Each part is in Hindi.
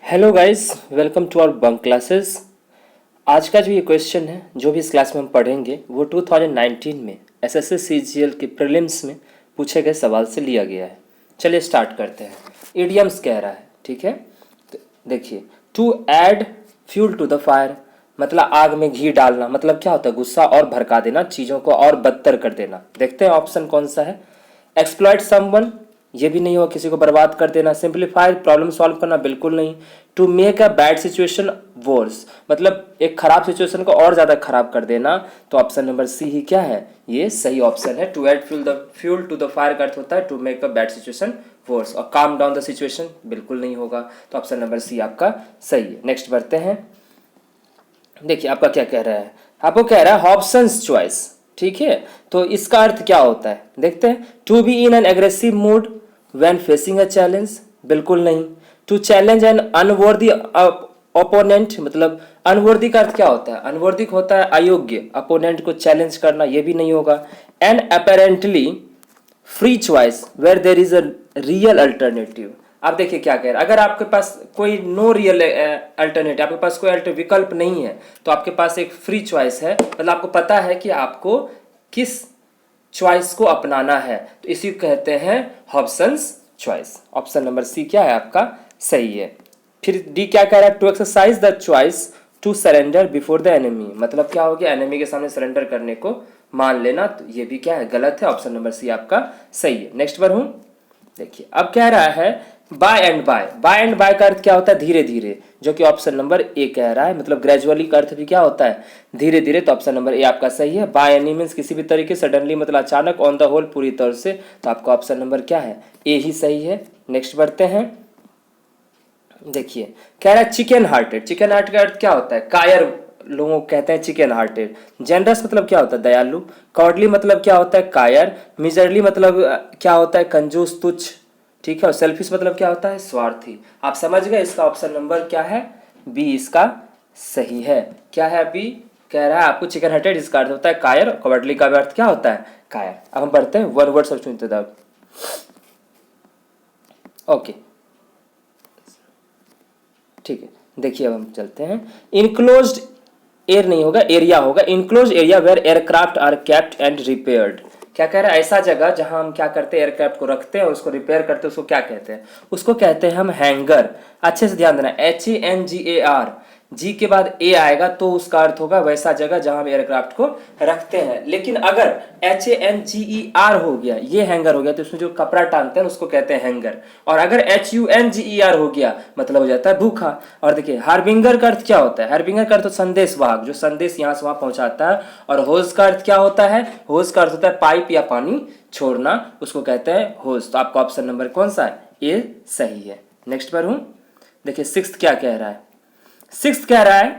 Hello guys, welcome to our bunk classes. आज का जो ये क्वेश्चन है जो भी इस क्लास में हम पढ़ेंगे वो 2019 में एसएससी सीजीएल के प्रीलिम्स में पूछे गए सवाल से लिया गया है। चलिए स्टार्ट करते हैं। इडियम्स कह रहा है, ठीक है। तो देखिए, to add fuel to the fire मतलब आग में घी डालना, मतलब क्या होता है? गुस्सा और भड़का देना, चीज़ों को और बदतर कर देना। देखते हैं ऑप्शन कौन सा है। एक्सप्लॉइट समवन, ये भी नहीं होगा, किसी को बर्बाद कर देना। सिंप्लीफाई, प्रॉब्लम सॉल्व करना, बिल्कुल नहीं। To make a bad situation worse, मतलब एक खराब सिचुएशन को और ज्यादा खराब कर देना। तो ऑप्शन नंबर सी ही क्या है? ये सही ऑप्शन है। To add fuel to the fire का अर्थ होता है to make a bad situation worse, और काम डाउन द सिचुएशन बिल्कुल नहीं होगा। तो ऑप्शन नंबर सी आपका सही है। नेक्स्ट बढ़ते हैं। देखिए आपका क्या कह रहा है, आपको कह रहा है हॉब्सन्स चॉइस, ठीक है। तो इसका अर्थ क्या होता है देखते हैं। To be in an aggressive mood when facing a challenge, बिल्कुल नहीं। To challenge an unworthy opponent, मतलब अनवर्दी का अर्थ क्या होता है? अनवर्दी होता है अयोग्य, अपोनेंट को चैलेंज करना, ये भी नहीं होगा। And apparently free choice where there is a real alternative. आप देखिए क्या कह रहे हैं, अगर आपके पास कोई नो रियल अल्टरनेटिव, आपके पास कोई विकल्प नहीं है, तो आपके पास एक फ्री चॉइस है, मतलब आपको पता है कि आपको किस चॉइस को अपनाना है, तो इसी को कहते हैं Hobson's choice. Option number C क्या है आपका? सही है। फिर डी क्या कह रहा है? To exercise the choice to surrender before the enemy, मतलब क्या हो गया? एनिमी के सामने सरेंडर करने को मान लेना, तो ये भी क्या है? गलत है। ऑप्शन नंबर सी आपका सही है। नेक्स्ट पर हूं, देखिए अब कह रहा है by and by. By and by का अर्थ क्या होता है? धीरे धीरे, जो कि ऑप्शन नंबर ए कह रहा है, मतलब ग्रेजुअली का अर्थ भी क्या होता है? धीरे धीरे। तो ऑप्शन नंबर ए आपका सही है। बाय एनी मीन्स किसी भी तरीके, सडनली मतलब अचानक, ऑन द होल पूरी तरह से। तो आपका ऑप्शन नंबर क्या है? ए ही सही है। नेक्स्ट बढ़ते हैं। देखिए कह रहा है चिकन हार्टेड। चिकन हार्ट का अर्थ क्या होता है? कायर लोगों को कहते हैं चिकन हार्टेड। जेनरस मतलब क्या होता है? दयालु। कॉर्डली मतलब क्या होता है? कायर। मिजरली मतलब क्या होता है? कंजूस, तुच्छ, ठीक है। और सेल्फिश मतलब क्या होता है? स्वार्थी। आप समझ गए। इसका ऑप्शन नंबर क्या है? बी इसका सही है। क्या है? बी कह रहा है आपको चिकन हार्टेड इसका अर्थ होता है कायर, कॉर्डली का अर्थ क्या होता है? कायर। अब हम बढ़ते हैं वन वर्ड सब चुनते थे। ओके, ठीक है। देखिए अब हम चलते हैं। इनक्लोज्ड एयर नहीं होगा, एरिया होगा। Enclose area where aircraft are kept and repaired. क्या कह रहा है? ऐसा जगह जहां हम क्या करते हैं? एयरक्राफ्ट को रखते हैं और उसको रिपेयर करते हैं, उसको क्या कहते हैं? उसको कहते हैं हम हैंगर। अच्छे से ध्यान देना, HANGAR, जी के बाद ए आएगा तो उसका अर्थ होगा वैसा जगह जहां हम एयरक्राफ्ट को रखते हैं। लेकिन अगर HANGER हो गया, ये हैंगर हो गया, तो उसमें जो कपड़ा टांगते हैं उसको कहते हैं हैंगर। और अगर HUNGER हो गया मतलब हो जाता है भूखा। और देखिए हार्बिंगर का अर्थ क्या होता है? हार्बिंगर का अर्थ तो संदेशवाहक, जो संदेश यहाँ से वहां पहुंचाता है। और होज का अर्थ क्या होता है? होज का अर्थ होता है पाइप या पानी छोड़ना, उसको कहते हैं होज। तो आपका ऑप्शन नंबर कौन सा है? ये सही है। नेक्स्ट पर हूं, देखिए सिक्स्थ क्या कह रहा है। सिक्स कह रहा है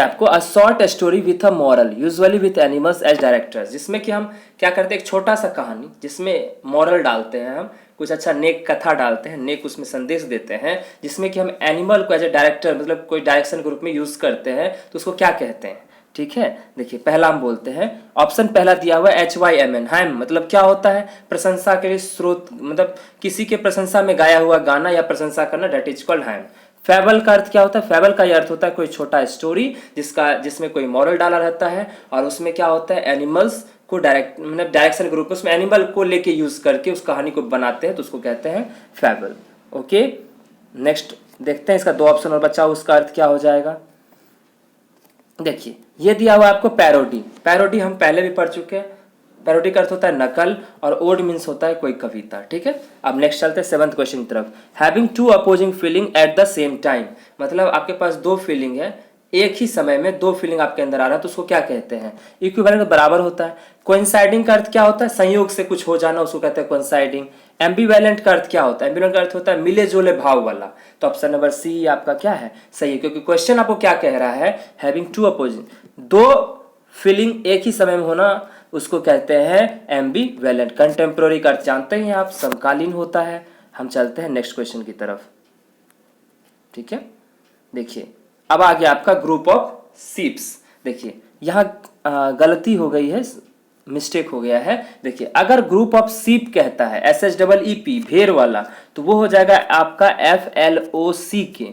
आपको a short story with a moral usually with animals as directors, जिसमें कि हम क्या करते हैं? एक छोटा सा कहानी जिसमें मॉरल डालते हैं, हम कुछ अच्छा नेक कथा डालते हैं, नेक उसमें संदेश देते हैं, जिसमें कि हम एनिमल को एज ए डायरेक्टर मतलब कोई डायरेक्शन के रूप में यूज करते हैं, तो उसको क्या कहते हैं? ठीक है। देखिए पहला हम बोलते हैं, ऑप्शन पहला दिया हुआ है HYMN, हैम मतलब क्या होता है? प्रशंसा के लिए स्रोत, मतलब किसी के प्रशंसा में गाया हुआ गाना या प्रशंसा करना, डेट इज कॉल्ड हैम। फैबल का अर्थ क्या होता है? फैबल का अर्थ होता है कोई छोटा स्टोरी जिसमें कोई मॉरल डाला रहता है, और उसमें क्या होता है? एनिमल्स को डायरेक्ट मतलब डायरेक्शन के रूप में उसमें एनिमल को लेके यूज करके उस कहानी को बनाते हैं, तो उसको कहते हैं फैबल। ओके, नेक्स्ट देखते हैं। इसका दो ऑप्शन और बचा, उसका अर्थ क्या हो जाएगा? देखिए ये दिया हुआ आपको पैरोडी। पैरोडी हम पहले भी पढ़ चुके हैं। पैरोडी का अर्थ होता है नकल, और ओड मीन्स होता है कोई कविता, ठीक है। अब नेक्स्ट चलते हैं सेवंथ क्वेश्चन की तरफ। Having to opposing feeling at the same time, मतलब आपके पास दो फीलिंग है, एक ही समय में दो फीलिंग आपके अंदर आ रहा है, तो उसको क्या कहते हैं? इक्विवेलेंट, बराबर होता है। कोइंसाइडिंग का अर्थ क्या होता है? संयोग से कुछ हो जाना, उसको कहते हैं कोइंसाइडिंग। एम्बीवेलेंट का अर्थ क्या होता है? एम्बीवेलेंट का अर्थ होता है मिले जुले भाव वाला। तो ऑप्शन नंबर सी आपका क्या है? सही है, क्योंकि क्वेश्चन आपको क्या कह रहा है? हैविंग टू अपोजिंग, दो फीलिंग एक ही समय में होना, उसको कहते हैं एम्बीवेलेंट। कंटेम्प्रोरी का अर्थ जानते हैं आप, समकालीन होता है। हम चलते हैं नेक्स्ट क्वेश्चन की तरफ, ठीक है। देखिए अब आ गया आपका ग्रुप ऑफ सीप्स। देखिए यहाँ गलती हो गई है, मिस्टेक हो गया है। देखिए अगर ग्रुप ऑफ शीप कहता है SHEEP भेड़ वाला, तो वो हो जाएगा आपका FLOCK,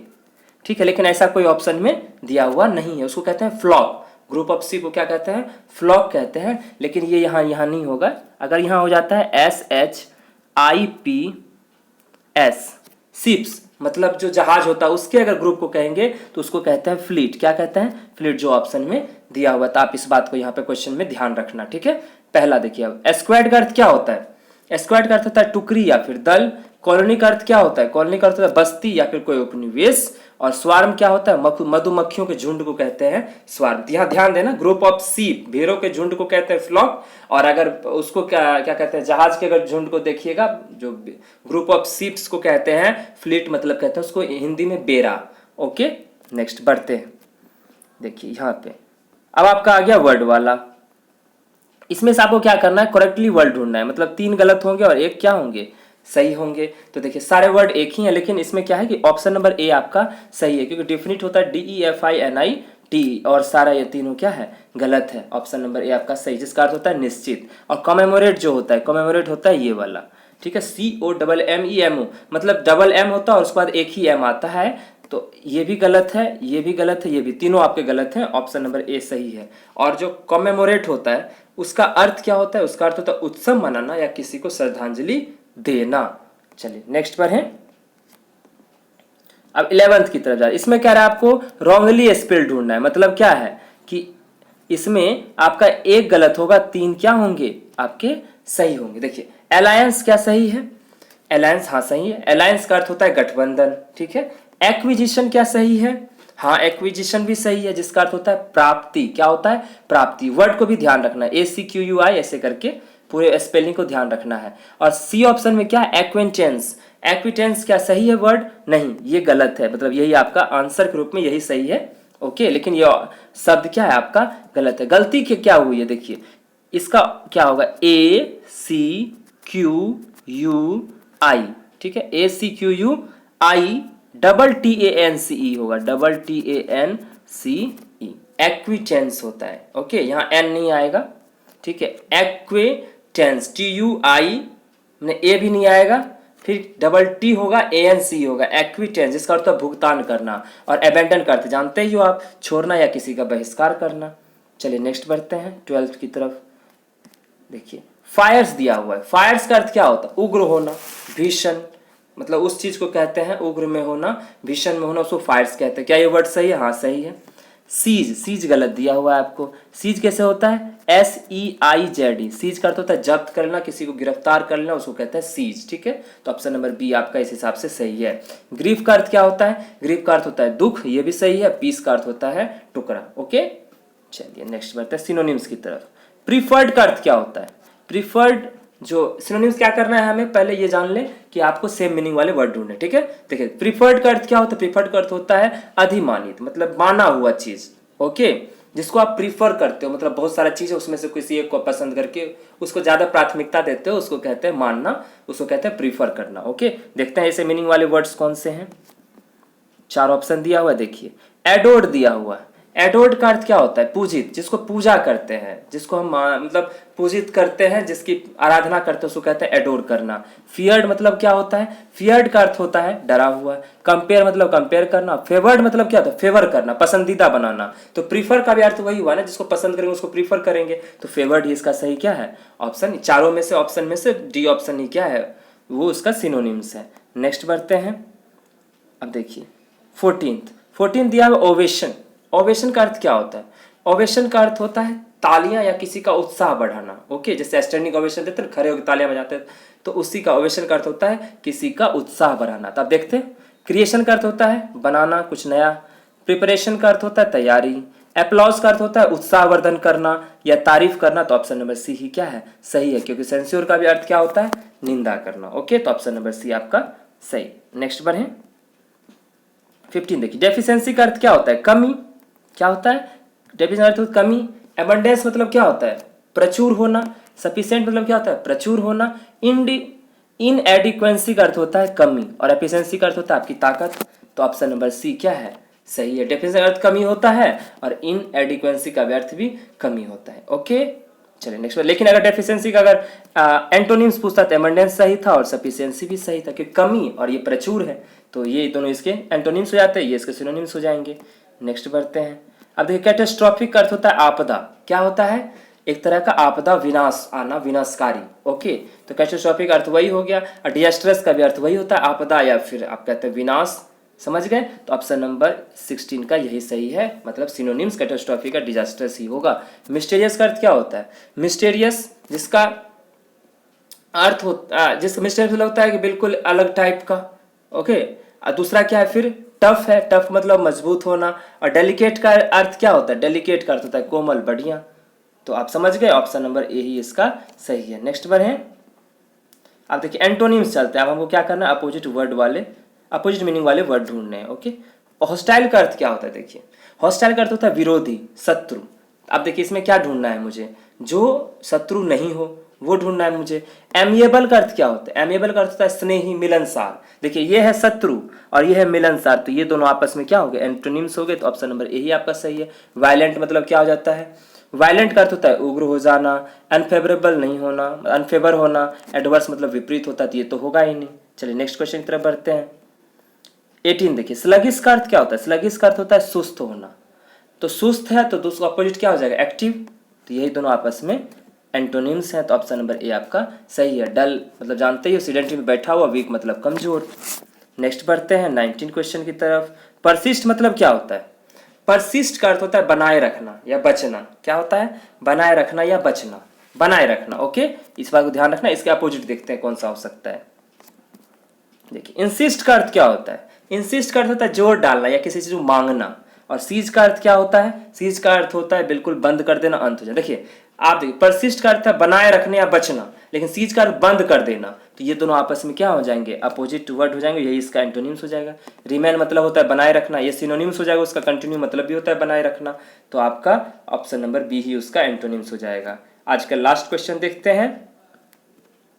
ठीक है। लेकिन ऐसा कोई ऑप्शन में दिया हुआ नहीं है, उसको कहते हैं फ्लॉक। ग्रुप ऑफ शीप को क्या कहते हैं? फ्लॉक कहते हैं। लेकिन ये यहाँ नहीं होगा। अगर यहाँ हो जाता है SHIPS, शिप्स मतलब जो जहाज होता है उसके अगर ग्रुप को कहेंगे तो उसको कहते हैं फ्लीट। क्या कहते हैं? फ्लीट, जो ऑप्शन में दिया हुआ था। आप इस बात को यहाँ पे क्वेश्चन में ध्यान रखना, ठीक है। पहला देखिए, अब स्क्वाड का अर्थ क्या होता है? स्क्वाड का अर्थ होता है टुकड़ी या फिर दल। कॉलोनी का अर्थ क्या होता है? कॉलोनी का अर्थ होता है बस्ती या फिर कोई उपनिवेश। और स्वार्म क्या होता है? मधुमक्खियों के झुंड को कहते हैं स्वार्म। यहाँ ध्यान देना, ग्रुप ऑफ शीप भेड़ों के झुंड को कहते हैं फ्लॉक। और अगर उसको क्या क्या कहते हैं, जहाज के अगर झुंड को देखिएगा, जो ग्रुप ऑफ शीप्स को कहते हैं फ्लीट, मतलब कहते हैं उसको हिंदी में बेड़ा। ओके, नेक्स्ट बढ़ते हैं। देखिए यहाँ पे अब आपका आ गया वर्ड वाला। इसमें से आपको क्या करना है? करेक्टली वर्ड ढूंढना है। मतलब 3 गलत होंगे और 1 क्या होंगे? सही होंगे। तो देखिए सारे वर्ड एक ही हैं, लेकिन इसमें क्या है कि ऑप्शन नंबर ए आपका सही है, क्योंकि डेफिनिट होता है DEFINIT, और सारा ये तीनों क्या है? गलत है। ऑप्शन नंबर ए आपका सही, जिसका अर्थ होता है निश्चित। और कमेमोरेट जो होता है, कमेमोरेट होता है ये वाला, ठीक है, COMMEMO, मतलब डबल M होता है और उसके बाद एक ही M आता है। तो ये भी गलत है, ये भी गलत है, ये भी, तीनों आपके गलत हैं। ऑप्शन नंबर ए सही है। और जो कमेमोरेट होता है उसका अर्थ क्या होता है? उसका अर्थ होता है उत्सव मनाना या किसी को श्रद्धांजलि देना। चलिए नेक्स्ट पर है। अब 11th की तरफ जा। इसमें क्या रहा, आपको रॉन्गली स्पेल्ड ढूंढना है। मतलब क्या है कि इसमें आपका 1 गलत होगा, 3 क्या होंगे? आपके सही होंगे। देखिए अलायंस क्या सही है? अलायंस हाँ सही है। अलायंस का अर्थ होता है गठबंधन, ठीक है। एक्विजिशन क्या सही है? हाँ एक्विजिशन भी सही है, जिसका अर्थ होता है प्राप्ति। क्या होता है? प्राप्ति। वर्ड को भी ध्यान रखना है, ACQUI ऐसे करके पूरे स्पेलिंग को ध्यान रखना है। और सी ऑप्शन में क्या है? एक्वेंटेंस। एक्विटेंस क्या सही है वर्ड? नहीं, ये गलत है। मतलब यही आपका आंसर के रूप में यही सही है, ओके। लेकिन ये शब्द क्या है आपका? गलत है। गलती क्या हुई है? देखिए इसका क्या होगा? ACQUI, ठीक है, ACQUI TANCE होगा, TANCE। एक्विटेंस होता है, ओके। यहाँ एन नहीं आएगा, ठीक है। एक्विटेंस, TUI में ए भी नहीं आएगा, फिर T होगा, ANC होगा, एक्विटेंस, जिसका अर्थ है भुगतान करना। और अबेंडन करते जानते ही हो आप, छोड़ना या किसी का बहिष्कार करना। चलिए नेक्स्ट बढ़ते हैं 12th की तरफ। देखिए फायर्स दिया हुआ है। फायर्स का अर्थ क्या होता है? उग्र होना, भीषण, मतलब उस चीज को कहते हैं उग्र में होना, भीषण में होना, उसको फायर्स कहते हैं। क्या ये वर्ड सही है? हाँ सही है। सीज, सीज गलत दिया हुआ है आपको। सीज कैसे होता है? SEIZD। सीज का अर्थ होता है जब्त करना, किसी को गिरफ्तार कर लेना, उसको कहते हैं सीज, ठीक है। तो ऑप्शन नंबर बी आपका इस हिसाब से सही है। ग्रीफ का अर्थ क्या होता है? ग्रीफ का अर्थ होता है दुख, ये भी सही है। पीस का अर्थ होता है टुकड़ा, ओके। चलिए नेक्स्ट बढ़ते हैं सिनोनिम्स की तरफ। प्रीफर्ड का अर्थ क्या होता है? प्रीफर्ड जो सिनोनिम्स क्या करना है हमें, पहले ये जान ले कि आपको सेम मीनिंग वाले वर्ड ढूंढने, ठीक है। देखिए प्रीफर्ड का अर्थ क्या होता है? प्रीफर्ड का अर्थ होता है अधिमानित, मतलब माना हुआ चीज, ओके, जिसको आप प्रीफर करते हो। मतलब बहुत सारा चीज है, उसमें से किसी एक को पसंद करके उसको ज्यादा प्राथमिकता देते हो, उसको कहते हैं मानना, उसको कहते हैं प्रीफर करना, ओके। देखते हैं ऐसे मीनिंग वाले वर्ड्स कौन से हैं। 4 ऑप्शन दिया हुआ है, देखिए। एडोर्ड दिया हुआ है। एडोर्ड का अर्थ क्या होता है? पूजित, जिसको पूजा करते हैं, जिसको हम मतलब पूजित करते हैं, जिसकी आराधना करते हैं, उसको कहते हैं एडोर करना। फियर्ड मतलब क्या होता है? फियर्ड का अर्थ होता है डरा हुआ। कंपेयर मतलब कंपेयर करना। फेवर्ड मतलब क्या होता है? फेवर करना, पसंदीदा बनाना। तो प्रीफर का भी अर्थ वही हुआ ना, जिसको पसंद करेंगे उसको प्रीफर करेंगे। तो फेवर्ड ही इसका सही क्या है? ऑप्शन, चारों में से ऑप्शन में से डी ऑप्शन ही क्या है? वो उसका सिनोनिम्स है। नेक्स्ट बढ़ते हैं। अब देखिए 14th दिया हुआ ओवेशन। ओवेशन का अर्थ क्या होता है? ओवेशन का अर्थ होता है तालियां या किसी का उत्साह बढ़ाना, ओके। जैसे स्टैंडिंग ओवेशन देते हैं, खड़े होकर तालियां बजाते हैं, तो उसी का ओवेशन का अर्थ होता है किसी का उत्साह बढ़ाना। तो आप देखते हैं क्रिएशन का अर्थ होता है बनाना, कुछ नया। प्रिपरेशन का अर्थ होता है तैयारी। एप्लॉज का अर्थ होता है उत्साहवर्धन करना या तारीफ करना। तो ऑप्शन नंबर सी ही क्या है? सही है, क्योंकि सेंस्योर का भी अर्थ क्या होता है? निंदा करना, ओके। तो ऑप्शन नंबर सी आपका सही। नेक्स्ट बढ़े 15। देखिए डेफिशिएंसी का अर्थ क्या होता है? कमी। क्या होता है? डेफिशिएंसी अर्थ होता है कमी। एबंडेंस मतलब क्या होता है? प्रचुर होना। सफिशिएंट मतलब क्या होता है? प्रचुर होना। इनएडिक्वेंसी का अर्थ होता है कमी, और एफिशिएंसी का अर्थ होता है आपकी ताकत। तो ऑप्शन नंबर सी क्या है? सही है। डेफिशिएंसी का अर्थ कमी होता है और इनएडिक्वेंसी का भी अर्थ भी कमी होता है, ओके। चलिए नेक्स्ट बार। लेकिन अगर डेफिशिएंसी का अगर एंटोनिम्स पूछता तो एबंडेंस सही था और सफिशिएंसी भी सही था, क्योंकि कमी और ये प्रचुर है, तो ये दोनों इसके एंटोनिम्स हो जाते हैं, ये इसके सिनोनिम्स हो जाएंगे। नेक्स्ट बढ़ते हैं। अब देखिए कैटास्ट्रॉफिक का अर्थ होता है आपदा। क्या होता है? एक तरह का आपदा, विनाश आना, विनाशकारी। ओके, तो कैटास्ट्रॉफिक अर्थ वही हो गया, और डिजास्ट्रस का भी अर्थ वही होता है, आपदा या फिर आप कहते हैं विनाश। समझ गए? तो ऑप्शन नंबर 16 का यही सही है, मतलब सिनोनिम्स कैटास्ट्रॉफिक का डिजास्ट्रस ही होगा। मिस्टीरियस का अर्थ क्या होता है? मिस्टीरियस जिसका अर्थ होता है, जिसका मिस्टीरियस मतलब होता है कि बिल्कुल अलग टाइप का। ओके, और दूसरा क्या है फिर? टफ है, टफ मतलब मजबूत होना। और डेलिकेट का अर्थ क्या होता है? डेलिकेट का अर्थ होता है कोमल, बढ़िया। तो आप समझ गए, ऑप्शन नंबर ए ही इसका सही है। नेक्स्ट पर है, आप देखिए एंटोनिम्स चलते हैं। अब हमको क्या करना है? अपोजिट वर्ड वाले, अपोजिट मीनिंग वाले वर्ड ढूंढने हैं। ओके, हॉस्टाइल का अर्थ क्या होता है? देखिए हॉस्टाइल का अर्थ होता है विरोधी, शत्रु। अब देखिए इसमें क्या ढूंढना है मुझे? जो शत्रु नहीं हो वो ढूंढना है मुझे। एमिएबल का अर्थ क्या होता है? एमिएबल का अर्थ होता है स्नेही, मिलनसार। देखिए ये है शत्रु और ये है मिलनसार, तो ये दोनों आपस में क्या हो गए? एंटोनिम्स हो गए। तो ऑप्शन नंबर ए ही आपका सही है। वायलेंट मतलब क्या हो जाता है? वायलेंट का अर्थ होता है उग्र हो जाना, अनफेवरेबल नहीं होना, अनफेवर होना, एडवर्स मतलब विपरीत होता है, तो ये तो होगा ही नहीं। चलिए नेक्स्ट क्वेश्चन की तरफ बढ़ते हैं। 18 देखिए, स्लगिश का अर्थ क्या होता है? स्लगिश का अर्थ होता है सुस्त होना। तो सुस्त है तो उसका अपोजिट क्या हो जाएगा? एक्टिव। तो यही दोनों आपस में एंटोनिम्स हैं, तो ऑप्शन नंबर ए आपका सही है। डल मतलब जानते ही हो, सीडेंटरी में बैठा हुआ, वीक मतलब कमजोर। नेक्स्ट बढ़ते हैं 19 क्वेश्चन की तरफ। परसिस्ट मतलब क्या होता है? परसिस्ट का अर्थ होता है बनाए रखना या बचना। क्या होता है? बनाए रखना या बचना, बनाए रखना। ओके, इस बात को ध्यान रखना। इसके अपोजिट देखते हैं कौन सा हो सकता है। देखिए इंसिस्ट का अर्थ क्या होता है? इंसिस्ट का अर्थ होता है जोर डालना या किसी चीज को मांगना। और सीज का अर्थ क्या होता है? सीज का अर्थ होता है बिल्कुल बंद कर देना, अंत हो जाए। देखिए आप देखिए, परसिस्ट का अर्थ है बनाए रखने या बचना, लेकिन सीज का अर्थ बंद कर देना, तो ये दोनों आपस में क्या हो जाएंगे? अपोजिट वर्ड हो जाएंगे, यही इसका एंटोनिम्स हो जाएगा। रिमेन मतलब होता है बनाए रखना, ये सिनोनिम्स हो जाएगा, उसका कंटिन्यू मतलब भी होता है बनाए रखना। तो आपका ऑप्शन नंबर बी ही उसका एंटोनिम्स हो जाएगा। आज का लास्ट क्वेश्चन देखते हैं।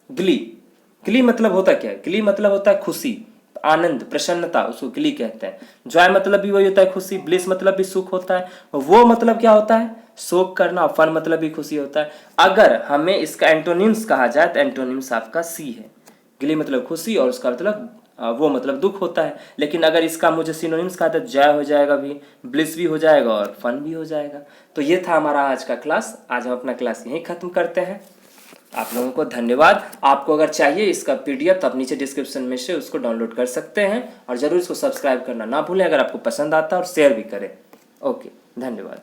ग्ली, ग्ली मतलब होता क्या है? ग्ली मतलब होता है खुशी, आनंद, प्रसन्नता, उसको ग्ली कहते हैं। जॉय मतलब भी वही होता है खुशी, ब्लिस मतलब भी सुख होता है, वो मतलब क्या होता है? शोक करना। फन मतलब भी खुशी होता है। अगर हमें इसका एंटोनिम्स कहा जाए तो एंटोनिम्स आपका सी है। ग्ली मतलब खुशी और उसका मतलब वो मतलब दुख होता है। लेकिन अगर इसका मुझे सिनोनिम्स कहा था, जॉय हो जाएगा भी, ब्लिस भी हो जाएगा और फन भी हो जाएगा। तो ये था हमारा आज का क्लास। आज हम अपना क्लास यहीं खत्म करते हैं। आप लोगों को धन्यवाद। आपको अगर चाहिए इसका पीडीएफ तो आप नीचे डिस्क्रिप्शन में से उसको डाउनलोड कर सकते हैं, और जरूर इसको सब्सक्राइब करना ना भूलें अगर आपको पसंद आता है, और शेयर भी करें। ओके, धन्यवाद।